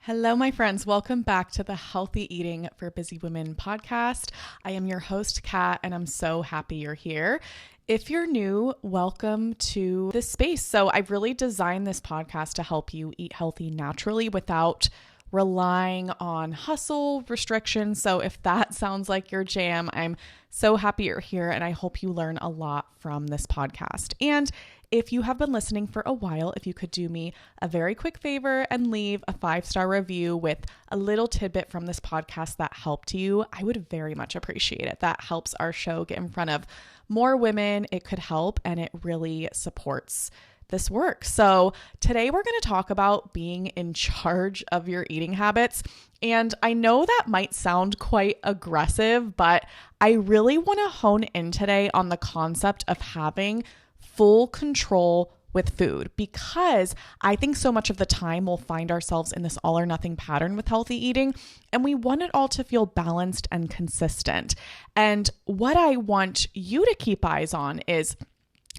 Hello, my friends. Welcome back to the Healthy Eating for Busy Women podcast. I am your host, Kat, and I'm so happy you're here. If you're new, welcome to this space. So I've really designed this podcast to help you eat healthy naturally without relying on hustle restrictions. So if that sounds like your jam, I'm so happy you're here, and I hope you learn a lot from this podcast. And if you have been listening for a while, if you could do me a very quick favor and leave a 5-star review with a little tidbit from this podcast that helped you, I would very much appreciate it. That helps our show get in front of more women. It could help, and it really supports this work. So today we're going to talk about being in charge of your eating habits. And I know that might sound quite aggressive, but I really want to hone in today on the concept of having full control with food, because I think so much of the time we'll find ourselves in this all or nothing pattern with healthy eating, and we want it all to feel balanced and consistent. And what I want you to keep eyes on is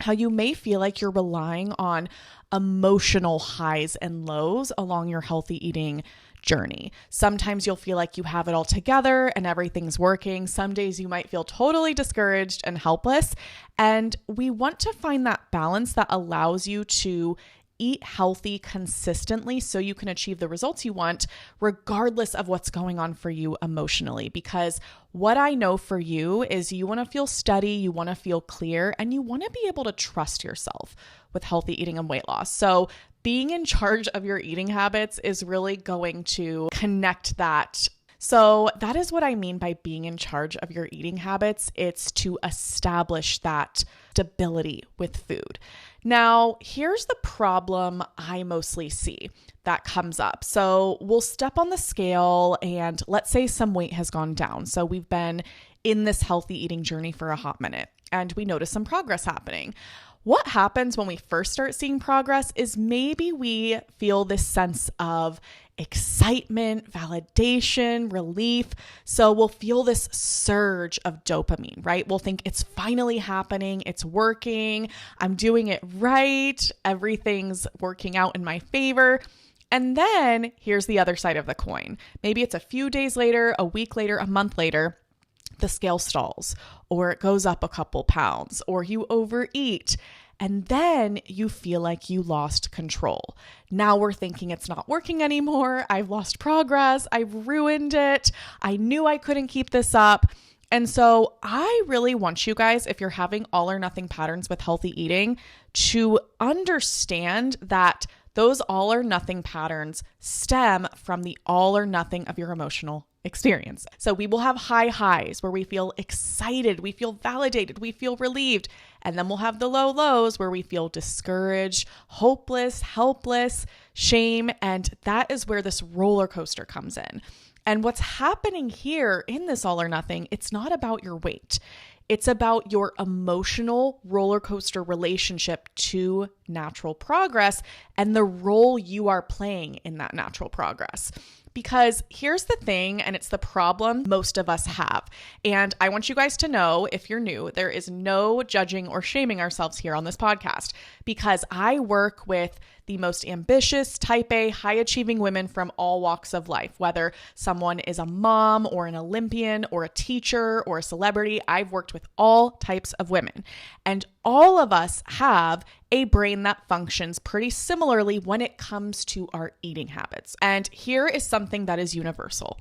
how you may feel like you're relying on emotional highs and lows along your healthy eating journey. Sometimes you'll feel like you have it all together and everything's working. Some days you might feel totally discouraged and helpless. And we want to find that balance that allows you to eat healthy consistently so you can achieve the results you want, regardless of what's going on for you emotionally. Because what I know for you is you want to feel steady, you want to feel clear, and you want to be able to trust yourself with healthy eating and weight loss. So being in charge of your eating habits is really going to connect that. So that is what I mean by being in charge of your eating habits. It's to establish that stability with food. Now, here's the problem I mostly see that comes up. So we'll step on the scale and let's say some weight has gone down. So we've been in this healthy eating journey for a hot minute and we notice some progress happening. What happens when we first start seeing progress is maybe we feel this sense of excitement, validation, relief. So we'll feel this surge of dopamine, right? We'll think it's finally happening. It's working. I'm doing it right. Everything's working out in my favor. And then here's the other side of the coin. Maybe it's a few days later, a week later, a month later, the scale stalls, or it goes up a couple pounds, or you overeat, and then you feel like you lost control. Now we're thinking it's not working anymore. I've lost progress. I've ruined it. I knew I couldn't keep this up. And so I really want you guys, if you're having all or nothing patterns with healthy eating, to understand that those all or nothing patterns stem from the all or nothing of your emotional experience. So we will have high highs where we feel excited, we feel validated, we feel relieved. And then we'll have the low lows where we feel discouraged, hopeless, helpless, shame. And that is where this roller coaster comes in. And what's happening here in this all or nothing, it's not about your weight. It's about your emotional roller coaster relationship to natural progress and the role you are playing in that natural progress. Because here's the thing, and it's the problem most of us have. And I want you guys to know, if you're new, there is no judging or shaming ourselves here on this podcast, because I work with the most ambitious, type A, high-achieving women from all walks of life. Whether someone is a mom or an Olympian or a teacher or a celebrity, I've worked with all types of women. And all of us have a brain that functions pretty similarly when it comes to our eating habits. And here is something that is universal.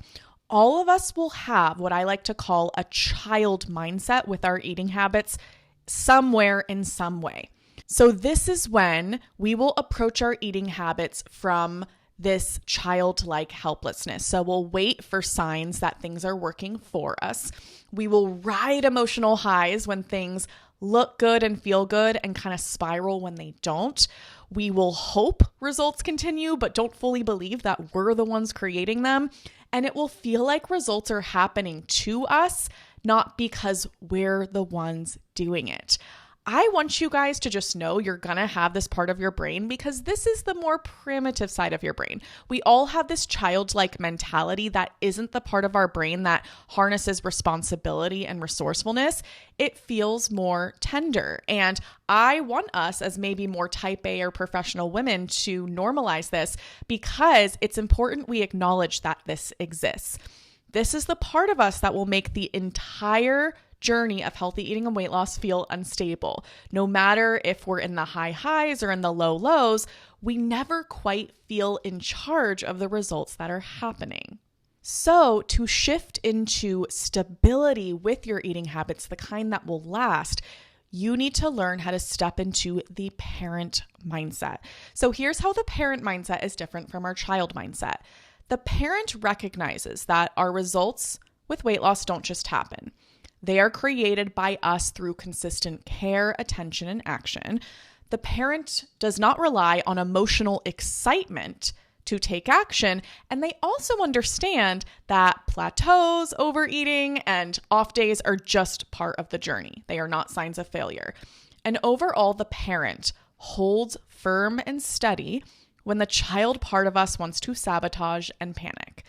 All of us will have what I like to call a child mindset with our eating habits somewhere in some way. So this is when we will approach our eating habits from this childlike helplessness. So we'll wait for signs that things are working for us. We will ride emotional highs when things look good and feel good and kind of spiral when they don't. We will hope results continue, but don't fully believe that we're the ones creating them. And it will feel like results are happening to us, not because we're the ones doing it. I want you guys to just know you're going to have this part of your brain because this is the more primitive side of your brain. We all have this childlike mentality that isn't the part of our brain that harnesses responsibility and resourcefulness. It feels more tender. And I want us as maybe more type A or professional women to normalize this because it's important we acknowledge that this exists. This is the part of us that will make the entire journey of healthy eating and weight loss feel unstable. No matter if we're in the high highs or in the low lows, we never quite feel in charge of the results that are happening. So to shift into stability with your eating habits, the kind that will last, you need to learn how to step into the parent mindset. So here's how the parent mindset is different from our child mindset. The parent recognizes that our results with weight loss don't just happen. They are created by us through consistent care, attention, and action. The parent does not rely on emotional excitement to take action, and they also understand that plateaus, overeating, and off days are just part of the journey. They are not signs of failure. And overall, the parent holds firm and steady when the child part of us wants to sabotage and panic.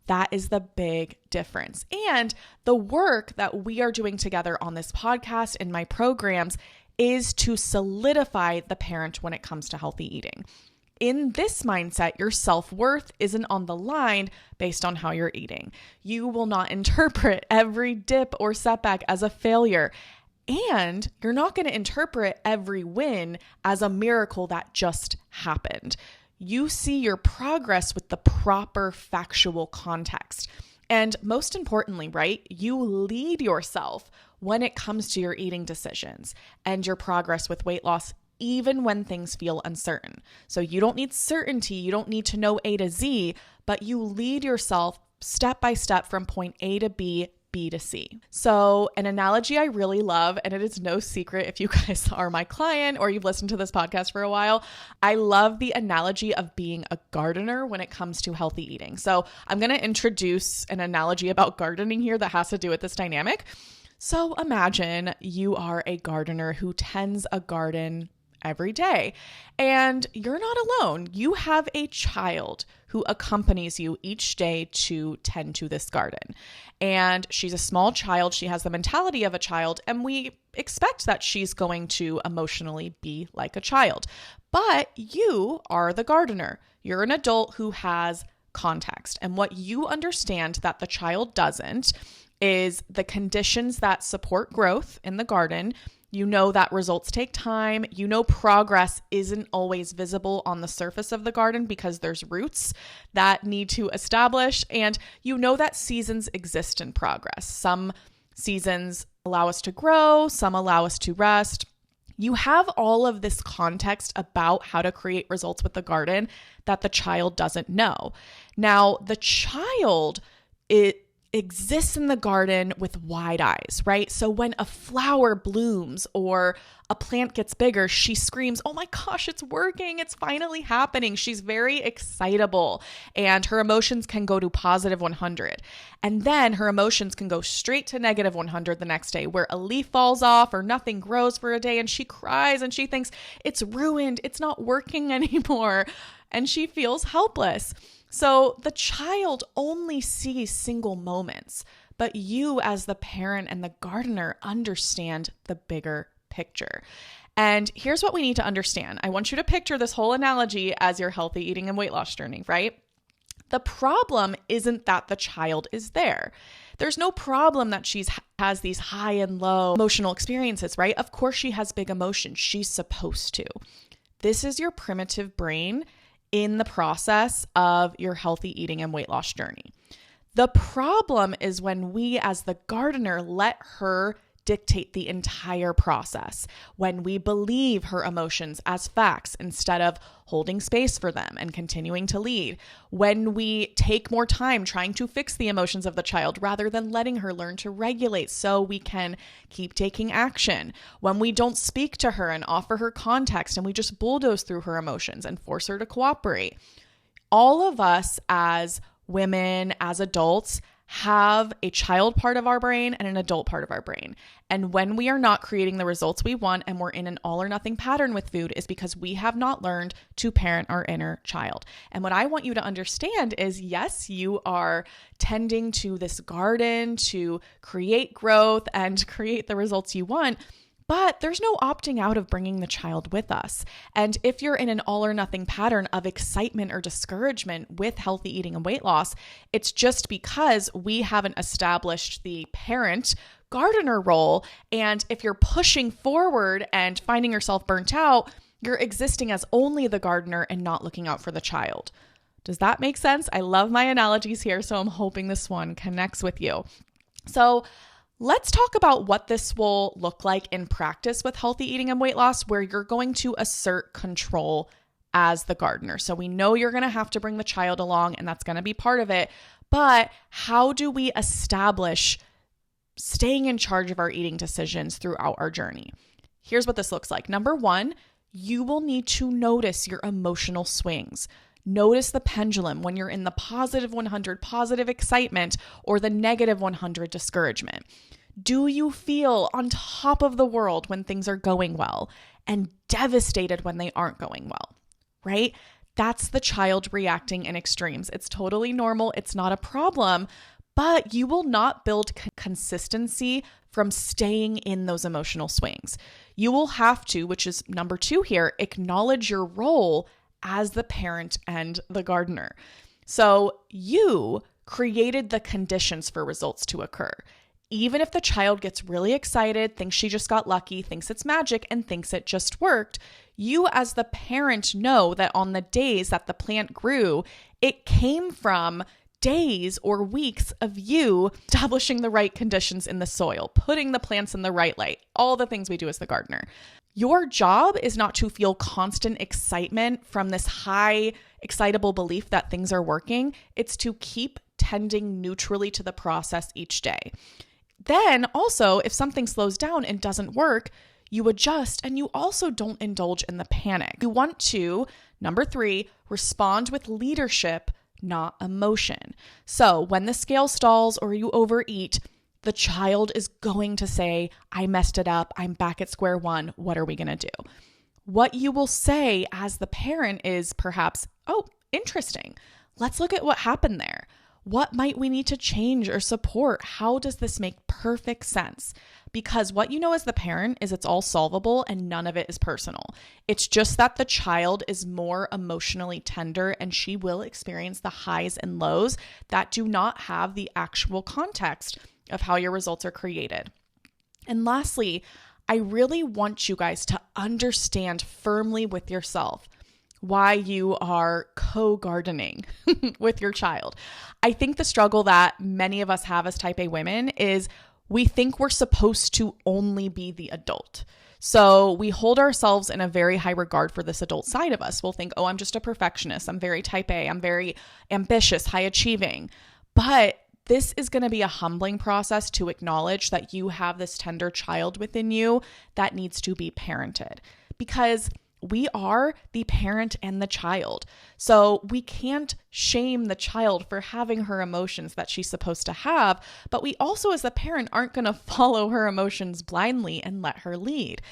That is the big difference. And the work that we are doing together on this podcast and my programs is to solidify the parent when it comes to healthy eating. In this mindset, your self-worth isn't on the line based on how you're eating. You will not interpret every dip or setback as a failure. And you're not going to interpret every win as a miracle that just happened. You see your progress with the proper factual context. And most importantly, right, you lead yourself when it comes to your eating decisions and your progress with weight loss, even when things feel uncertain. So you don't need certainty, you don't need to know A to Z, but you lead yourself step by step from point A to B to C. So an analogy I really love, and it is no secret if you guys are my client or you've listened to this podcast for a while, I love the analogy of being a gardener when it comes to healthy eating. So I'm going to introduce an analogy about gardening here that has to do with this dynamic. So imagine you are a gardener who tends a garden every day, and you're not alone. You have a child who accompanies you each day to tend to this garden. And she's a small child. She has the mentality of a child, and we expect that she's going to emotionally be like a child. But you are the gardener. You're an adult who has context. And what you understand that the child doesn't is the conditions that support growth in the garden. You know that results take time. You know progress isn't always visible on the surface of the garden because there's roots that need to establish. And you know that seasons exist in progress. Some seasons allow us to grow, some allow us to rest. You have all of this context about how to create results with the garden that the child doesn't know. Now, the child, it exists in the garden with wide eyes, right? So when a flower blooms or a plant gets bigger, she screams, "Oh my gosh, it's working. It's finally happening." She's very excitable and her emotions can go to positive 100. And then her emotions can go straight to negative 100 the next day where a leaf falls off or nothing grows for a day and she cries and she thinks it's ruined. It's not working anymore. And she feels helpless. So the child only sees single moments, but you as the parent and the gardener understand the bigger picture. And here's what we need to understand. I want you to picture this whole analogy as your healthy eating and weight loss journey, right? The problem isn't that the child is there. There's no problem that she has these high and low emotional experiences, right? Of course she has big emotions. She's supposed to. This is your primitive brain in the process of your healthy eating and weight loss journey. The problem is when we as the gardener let her dictate the entire process, when we believe her emotions as facts instead of holding space for them and continuing to lead, when we take more time trying to fix the emotions of the child rather than letting her learn to regulate so we can keep taking action, when we don't speak to her and offer her context and we just bulldoze through her emotions and force her to cooperate. All of us as women, as adults, have a child part of our brain and an adult part of our brain. And when we are not creating the results we want and we're in an all or nothing pattern with food is because we have not learned to parent our inner child. And what I want you to understand is, yes, you are tending to this garden to create growth and create the results you want, but there's no opting out of bringing the child with us. And if you're in an all or nothing pattern of excitement or discouragement with healthy eating and weight loss, it's just because we haven't established the parent gardener role. And if you're pushing forward and finding yourself burnt out, you're existing as only the gardener and not looking out for the child. Does that make sense? I love my analogies here, so I'm hoping this one connects with you. So let's talk about what this will look like in practice with healthy eating and weight loss, where you're going to assert control as the gardener. So we know you're going to have to bring the child along, and that's going to be part of it. But how do we establish staying in charge of our eating decisions throughout our journey? Here's what this looks like. Number one, you will need to notice your emotional swings. Notice the pendulum when you're in the positive 100 positive excitement or the negative 100 discouragement. Do you feel on top of the world when things are going well and devastated when they aren't going well, right? That's the child reacting in extremes. It's totally normal. It's not a problem, but you will not build consistency from staying in those emotional swings. You will have to, which is number two here, acknowledge your role as the parent and the gardener. So you created the conditions for results to occur. Even if the child gets really excited, thinks she just got lucky, thinks it's magic, and thinks it just worked, you as the parent know that on the days that the plant grew, it came from days or weeks of you establishing the right conditions in the soil, putting the plants in the right light, all the things we do as the gardener. Your job is not to feel constant excitement from this high, excitable belief that things are working. It's to keep tending neutrally to the process each day. Then also, if something slows down and doesn't work, you adjust, and you also don't indulge in the panic. You want to, number three, respond with leadership, not emotion. So when the scale stalls or you overeat, the child is going to say, I messed it up. I'm back at square one. What are we going to do? What you will say as the parent is perhaps, oh, interesting. Let's look at what happened there. What might we need to change or support? How does this make perfect sense? Because what you know as the parent is it's all solvable and none of it is personal. It's just that the child is more emotionally tender and she will experience the highs and lows that do not have the actual context of how your results are created. And lastly, I really want you guys to understand firmly with yourself why you are co-gardening with your child. I think the struggle that many of us have as type A women is we think we're supposed to only be the adult. So we hold ourselves in a very high regard for this adult side of us. We'll think, oh, I'm just a perfectionist. I'm very type A. I'm very ambitious, high achieving. But this is going to be a humbling process to acknowledge that you have this tender child within you that needs to be parented, because we are the parent and the child. So we can't shame the child for having her emotions that she's supposed to have, but we also as the parent aren't going to follow her emotions blindly and let her lead.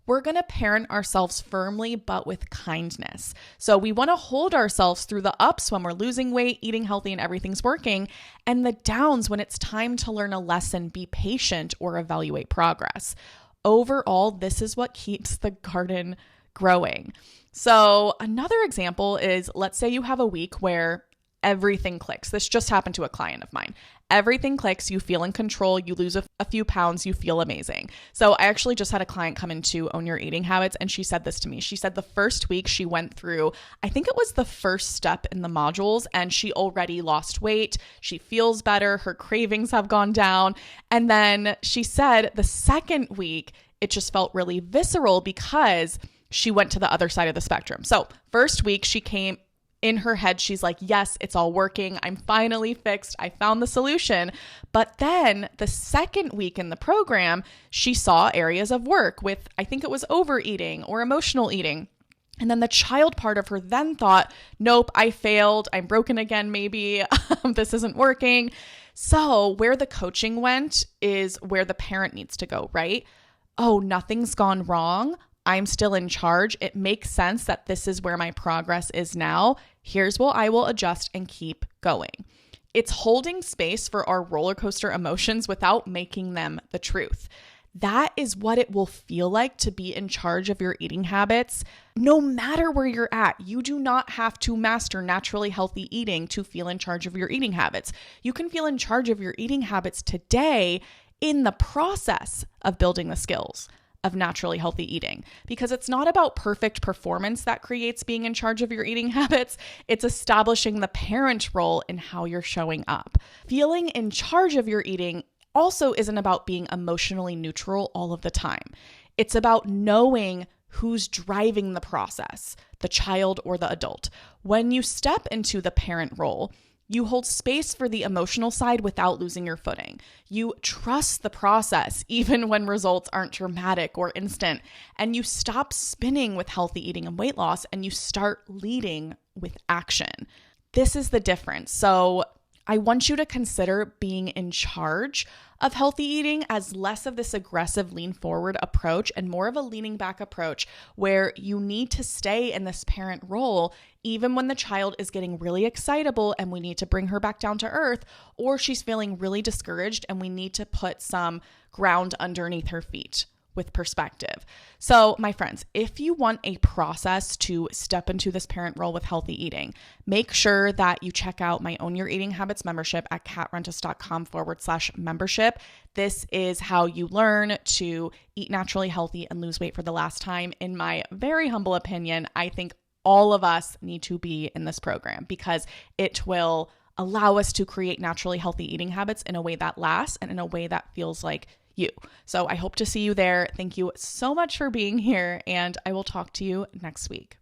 We're going to parent ourselves firmly, but with kindness. So we want to hold ourselves through the ups when we're losing weight, eating healthy, and everything's working, and the downs when it's time to learn a lesson, be patient, or evaluate progress. Overall, this is what keeps the garden growing. So another example is, let's say you have a week where everything clicks. This just happened to a client of mine. Everything clicks, you feel in control, you lose a few pounds, you feel amazing. So I actually just had a client come into Own Your Eating Habits, and she said this to me. She said the first week she went through, I think it was the first step in the modules, and she already lost weight. She feels better. Her cravings have gone down. And then she said the second week, it just felt really visceral because she went to the other side of the spectrum. So first week she came in her head, she's like, yes, it's all working. I'm finally fixed. I found the solution. But then the second week in the program, she saw areas of work with, I think it was overeating or emotional eating. And then the child part of her then thought, nope, I failed. I'm broken again, maybe. This isn't working. So where the coaching went is where the parent needs to go, right? Oh, nothing's gone wrong. I'm still in charge. It makes sense that this is where my progress is now. Here's what I will adjust and keep going. It's holding space for our roller coaster emotions without making them the truth. That is what it will feel like to be in charge of your eating habits. No matter where you're at, you do not have to master naturally healthy eating to feel in charge of your eating habits. You can feel in charge of your eating habits today in the process of building the skills of naturally healthy eating, because it's not about perfect performance that creates being in charge of your eating habits. It's establishing the parent role in how you're showing up. Feeling in charge of your eating also isn't about being emotionally neutral all of the time. It's about knowing who's driving the process, the child or the adult. When you step into the parent role, you hold space for the emotional side without losing your footing. You trust the process even when results aren't dramatic or instant, and you stop spinning with healthy eating and weight loss, and you start leading with action. This is the difference. So I want you to consider being in charge of healthy eating as less of this aggressive lean forward approach and more of a leaning back approach, where you need to stay in this parent role even when the child is getting really excitable and we need to bring her back down to earth, or she's feeling really discouraged and we need to put some ground underneath her feet with perspective. So my friends, if you want a process to step into this parent role with healthy eating, make sure that you check out my Own Your Eating Habits membership at katrentis.com/membership. This is how you learn to eat naturally healthy and lose weight for the last time. In my very humble opinion, I think all of us need to be in this program because it will allow us to create naturally healthy eating habits in a way that lasts and in a way that feels like you. So I hope to see you there. Thank you so much for being here, and I will talk to you next week.